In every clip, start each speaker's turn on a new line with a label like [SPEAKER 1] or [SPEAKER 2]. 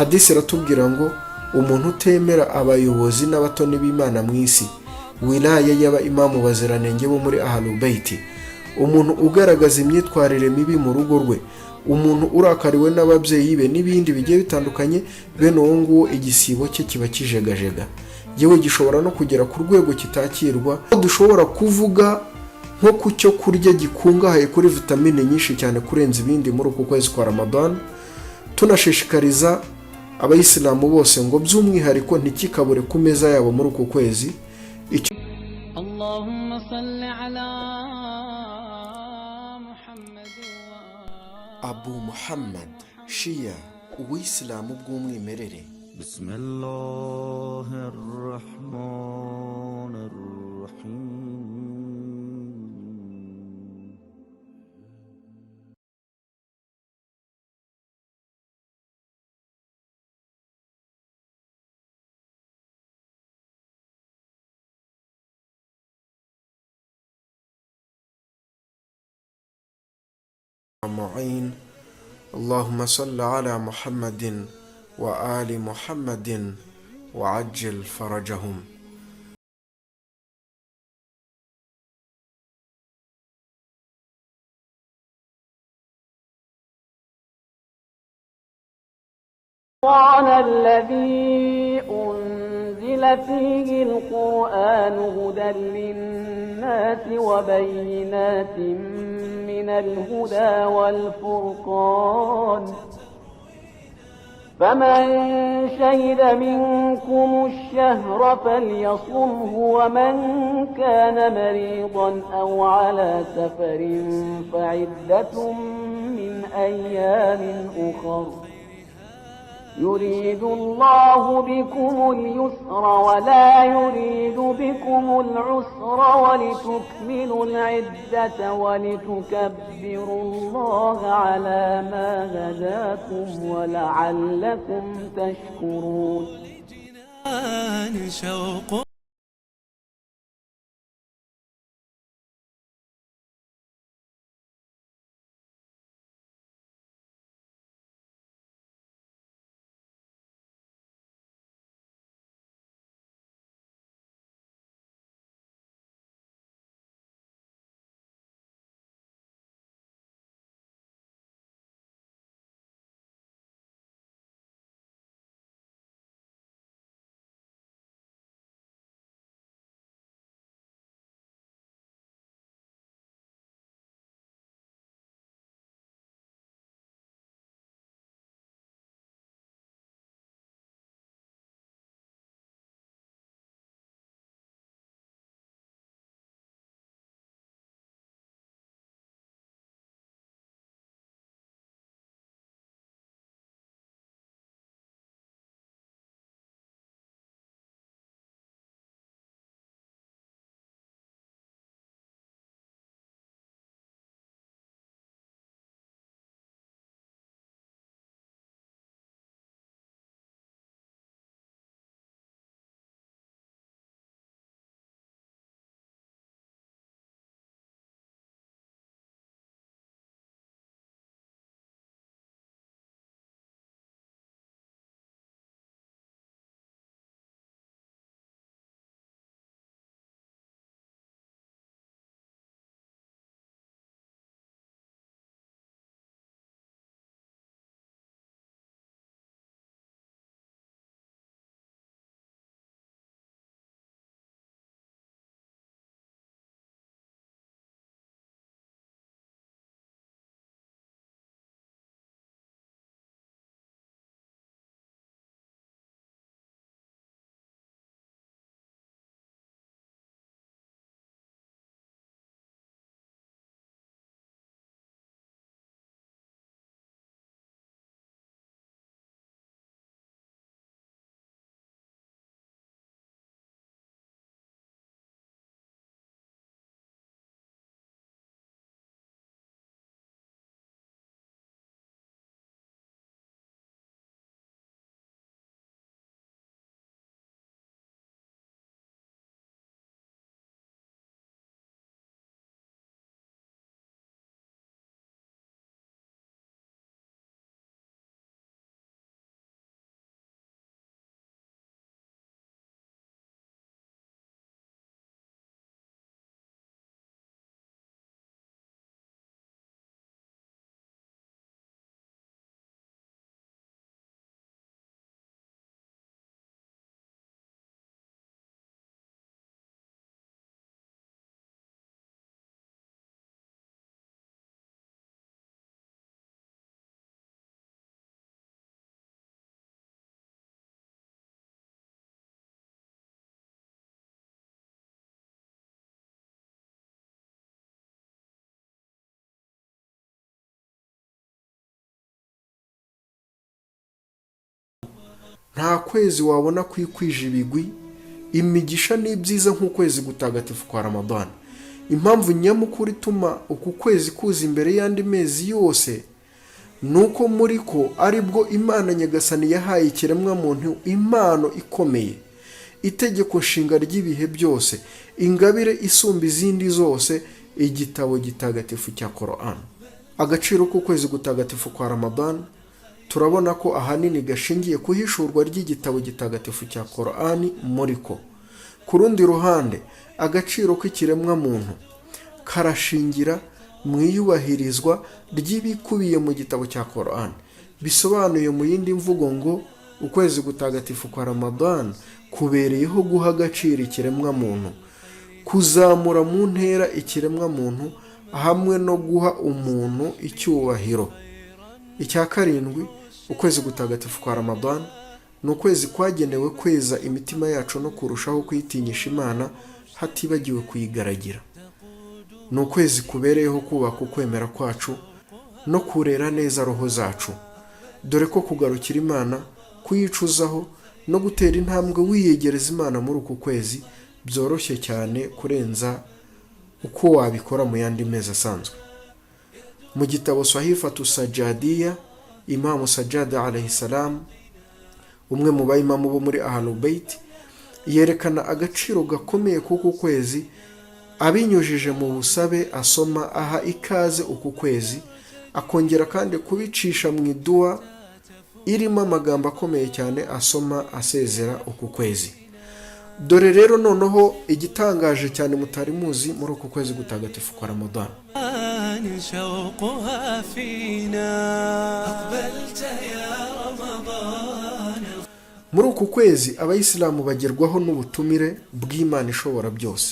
[SPEAKER 1] hadisi iratubwira ngo umuntu utemera abayobozi n'abatoni b'Imana mu isi, wilaya y'aba imamu baziranenge bo muri Ahlul Bayt, umuntu ugaragaza imyitwarire mibi mu rugo rwe, umuntu urakariwe n'ababyeyi be n'ibindi bigiye bitandukanye, bene uwo nguwo igisibo cye kiba kijegajega, yewe gishobora no kugera ku rwego kitakirwa. Dushobora kuvuga nko ku cyo kurya gikungahaye kuri vitamine nyinshi cyane kurenza ibindi muri uku kwezi kwa Ramadan, tunashishikariza abayisilamu bose ngo by'umwihariko ntikikabure ku meza yabo muri uku kwezi. Allahumma salli ala Muhammad wa Abu Muhammad Shia, uwisilamu bw'umwimerere. Bismillahirrahmanirrahim. معين. اللهم صل على محمد وآل محمد وعجل فرجهم.
[SPEAKER 2] القرآن الذي أنزل فيه القرآن هدى للناس وبينات من الهدى والفرقان، فمن شهد منكم الشهر فليصمه، ومن كان مريضا أو على سفر فعدة من أيام أخر، يريد الله بكم اليسر ولا يريد بكم العسر، ولتكملوا العدة ولتكبروا الله على ما هداكم ولعلكم تشكرون.
[SPEAKER 1] nta kwezi wabona kwikwije ibigwi, imigisha n'ibyiza nk'ukwezi gutagatifu kwa Ramadhan. Impamvu nyamukuru ituma uku kwezi kuza imbere y'andi mezi yose nuko muri ko aribwo Imana Nyagasani yahaye ikiremwa muntu impano ikomeye, itegeko nshinga ry'ibihe byose, ingabire isumba izindi zose, igitabo gitagatifu cya Quran. Agaciro k'ukwezi gutagatifu kwa Ramadhan turabona ko ahanini gashingiye ku hishurwa ry'igitabo gitagatifu cya Quran muri ko. Ku rundi ruhande, agaciro k'ikiremwa muntu karashingira mu iyubahirizwa ry'ibikubiye mu gitabo cya Quran. Bisobanuye mu yindi mvugo ngo ukwezi gutagatifu kwa Ramadhan kubereyeho guha agaciro ikiremwa muntu, kuzamura mu ntera ikiremwa muntu, hamwe no guha umuntu icyubahiro. Icya karindwi, ukwezi gutagatifu kwa Ramadhan ni ukwezi kwagenewe kweza imitima yacu no kurushaho kwitinyisha Imana hatibagiwe kuyigaragira. Ni ukwezi kubereyeho kubaka ukwemera kwacu no kurera neza roho zacu, dore ko kugarukira Imana, kuyicuzaho no gutera intambwe wiyegereza Imana muri uku kwezi byoroshye cyane kurenza uko wabikora mu yandi mezi asanzwe. Mu gitabo Sahifatu Sajjadiyya, Imam Sajjad alayhi salam, umwe mu bayimamu bo muri Ahlul Bayt, yerekana agaciro gakomeye k'uku kwezi abinyujije mu busabe asoma aha ikaze uku kwezi, akongera kandi kubicisha mu idua irimo amagambo akomeye cyane asoma asezera uku kwezi. Dore rero noneho igitangaje cyane mutari muzi muri uku kwezi gutagatifu kwa Ramadhan. Muri uku kwezi abayisilamu bagerwaho n'ubutumire bw'Imana ishobora byose,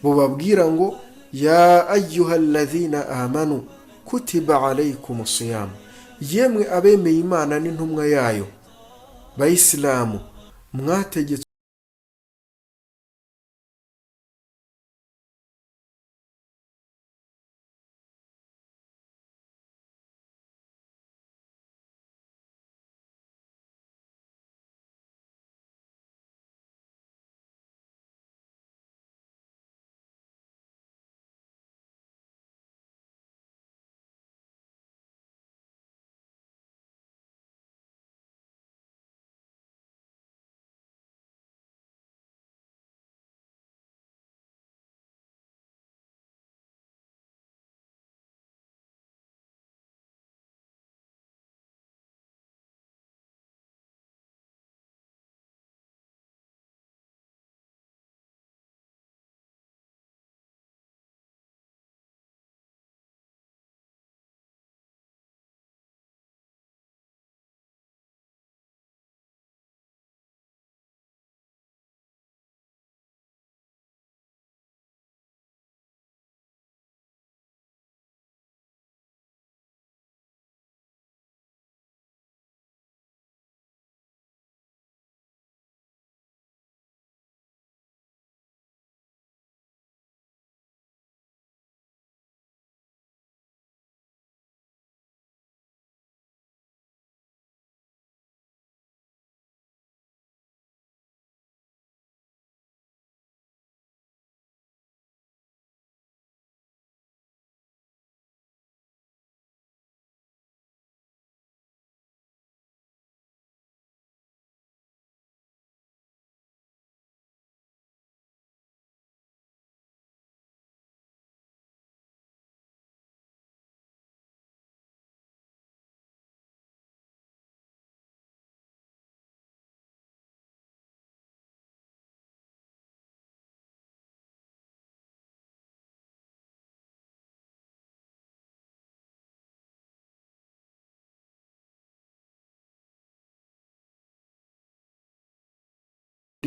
[SPEAKER 1] bubabwira ngo ya ayyuhalladhina amanu kutiba alaykumus siyam, yemwe abemeye Imana n'intumwa yayo, bayisilamu mwategetswe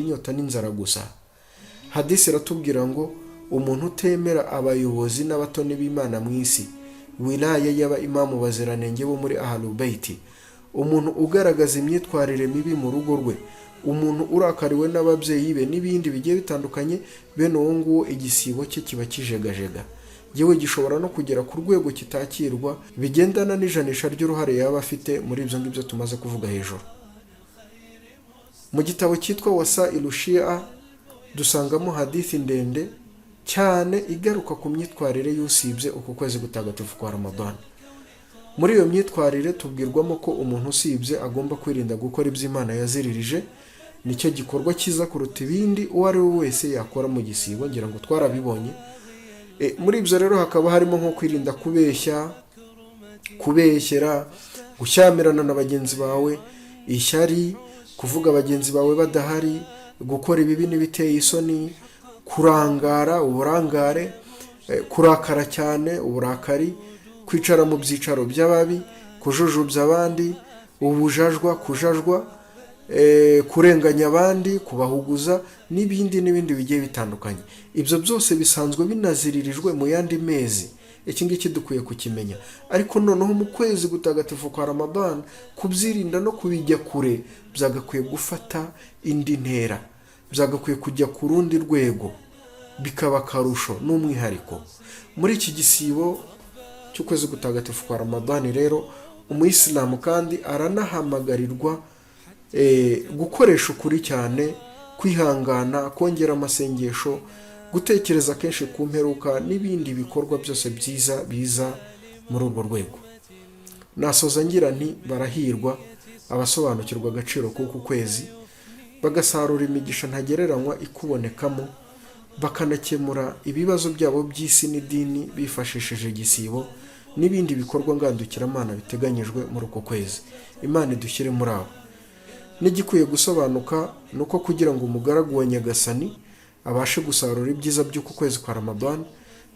[SPEAKER 1] inyota n'inzara gusa. Hadisi iratubwira ngo umuntu utemera abayobozi n'abatoni b'Imana mu isi, wilaya y'aba imamu baziranenge bo muri Ahlul Bayt, umuntu ugaragaza imyitwarire mibi mu rugo rwe, umuntu urakariwe n'ababyeyi be n'ibindi bigiye bitandukanye, bene uwo nguwo igisibo cye kiba kijegajega, yewe gishobora no kugera ku rwego kitakirwa, bigendana n'ijanisha ry'uruhare yaba afite muri ibyo ngibyo tumaze kuvuga hejuru. mu gitabo cyitwa Wasailu Shia dusangamo hadithi ndende cyane igaruka ku myitwarire y'usibye uku kwezi gutagatifu kwa Ramadani. Muri iyo myitwarire tubwirwamo ko umuntu usibye agomba kwirinda gukora ibyo Imana yaziririje. Nicyo gikorwa cyiza kuruta ibindi uwo ari we wese yakora mu gisibo, ngira ngo twarabibonye. Muri ibyo rero hakaba harimo nko kwirinda kubeshya, kubeshyera, gushyamirana na bagenzi bawe, ishyari, kuvuga bagenzi bawe badahari, gukora ibibi n'ibiteye isoni, kurangara, uburangare, kurakara cyane, uburakari, kwicara mu byicaro by'ababi, kujujubya abandi, ubujajwa, kujajwa, kurenganya abandi, kubahuguza n'ibindi bigiye bitandukanye. Ibyo byose bisanzwe binaziririjwe mu yandi mezi. Iki ngiki dukwiye kukimenya. Ariko noneho mu kwezi gutagatifu kwa Ramadani kubyirinda no kubijya kure byagakwiye gufata indi ntera, byagakwiye kujya ku rundi rwego, bikaba akarusho n'umwihariko. Muri iki gisibo cy'ukwezi gutagatifu kwa Ramadani rero umuyisilamu kandi aranahamaгаrirwa gukoresha ukuri cyane, kwihangana, kongera amasengesho, gutekereza kenshi ku mperuka n'ibindi bikorwa byose byiza biza muri urwo rwego. Nasoza ngira nti barahirwa abasobanukirwa agaciro k'uku kwezi, bagasarura imigisha ntagereranywa ikubonekamo, bakanakemura ibibazo byabo by'isi n'idini bifashishije igisibo n'ibindi bikorwa ngandukiramana biteganyijwe muri uko kwezi. Imana idushyire muri abo. N'igikwiye gusobanuka nuko kugira ngo umugaragu wa Nyagasani abashe gusarura ibyiza by'uku kwezi kwa Ramadani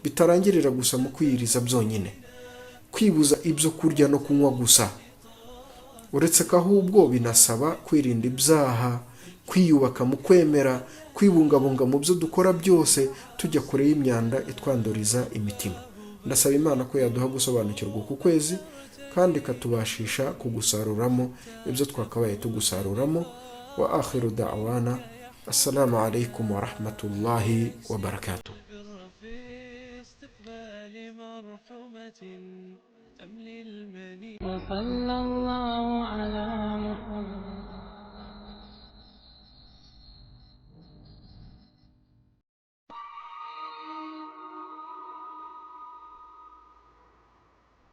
[SPEAKER 1] bitarangirira gusa mu kwiyiriza byonyine, kwibuza ibyo kurya no kunywa gusa, uretse ko ahubwo binasaba kwirinda ibyaha, kwiyubaka mu kwemera, kwibungabunga mu byo dukora byose, tujya kure y'imyanda itwanduriza imitima. Ndasaba Imana ko yaduha gusobanukirwa uku kwezi kandi ikatubashisha kugusaruramo ibyo twakabaye tugusaruramo. Wa akhiru da'wana assalamu alaikum wa rahmatullahi wa barakatuh.
[SPEAKER 2] وصلى الله على محمد